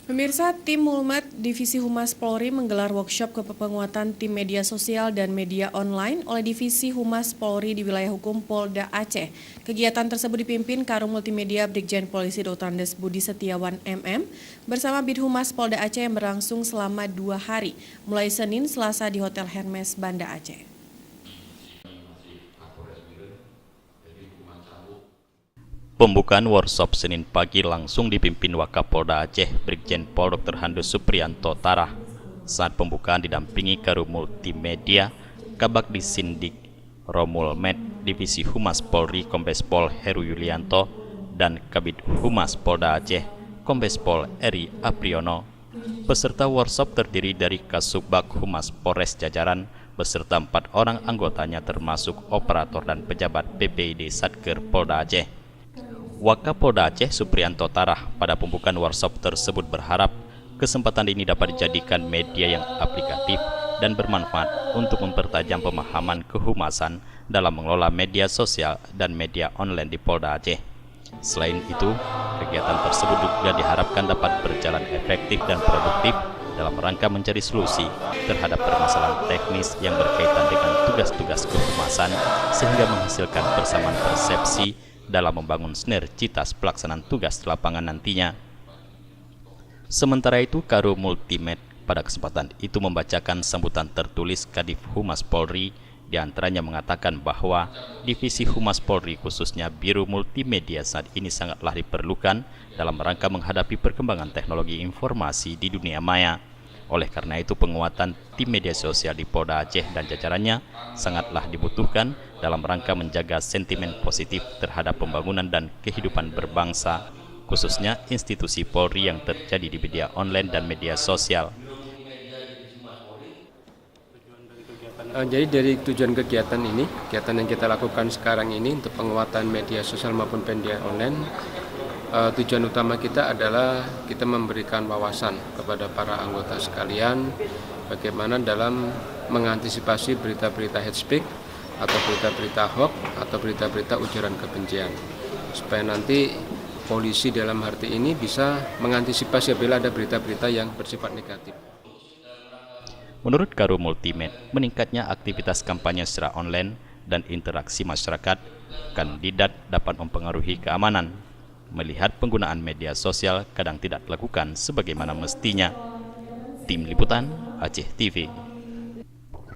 Pemirsa, tim Mulmet Divisi Humas Polri menggelar workshop penguatan tim media sosial dan media online oleh Divisi Humas Polri di wilayah hukum Polda Aceh. Kegiatan tersebut dipimpin Karum Multimedia Brigjen Polisi Dr. Andes Budi Setiawan MM bersama Bid Humas Polda Aceh yang berlangsung selama 2 hari, mulai Senin, Selasa di Hotel Hermes, Banda Aceh. Pembukaan workshop Senin pagi langsung dipimpin Wakapolda Aceh Brigjen Pol Dr. Handus Supriyanto Tarah. Saat pembukaan didampingi Karum Multimedia, Kabak Disindik Romulmed Divisi Humas Polri Kombes Pol Heru Yulianto dan Kabid Humas Polda Aceh Kombes Pol Eri Apriyono. Peserta workshop terdiri dari Kasubag Humas Polres Jajaran beserta 4 orang anggotanya termasuk operator dan pejabat PPID Satker Polda Aceh. Wakapolda Aceh Supriyanto Tarah pada pembukaan workshop tersebut berharap kesempatan ini dapat dijadikan media yang aplikatif dan bermanfaat untuk mempertajam pemahaman kehumasan dalam mengelola media sosial dan media online di Polda Aceh. Selain itu, kegiatan tersebut juga diharapkan dapat berjalan efektif dan produktif dalam rangka mencari solusi terhadap permasalahan teknis yang berkaitan dengan tugas-tugas kehumasan sehingga menghasilkan persamaan persepsi dalam membangun sinergitas pelaksanaan tugas lapangan nantinya. Sementara itu, Karum Multimed pada kesempatan itu membacakan sambutan tertulis Kadif Humas Polri, diantaranya mengatakan bahwa Divisi Humas Polri khususnya Biro Multimedia saat ini sangatlah diperlukan dalam rangka menghadapi perkembangan teknologi informasi di dunia maya. Oleh karena itu, penguatan tim media sosial di Polda Aceh dan jajarannya sangatlah dibutuhkan dalam rangka menjaga sentimen positif terhadap pembangunan dan kehidupan berbangsa, khususnya institusi Polri yang terjadi di media online dan media sosial. Jadi dari tujuan kegiatan ini, kegiatan yang kita lakukan sekarang ini untuk penguatan media sosial maupun media online, tujuan utama kita adalah kita memberikan wawasan kepada para anggota sekalian bagaimana dalam mengantisipasi berita-berita hate speech atau berita-berita hoax atau berita-berita ujaran kebencian, supaya nanti polisi dalam arti ini bisa mengantisipasi apabila ada berita-berita yang bersifat negatif. Menurut Karum Multimed, meningkatnya aktivitas kampanye secara online dan interaksi masyarakat kandidat dapat mempengaruhi keamanan. Melihat penggunaan media sosial kadang tidak dilakukan sebagaimana mestinya. Tim Liputan Aceh TV.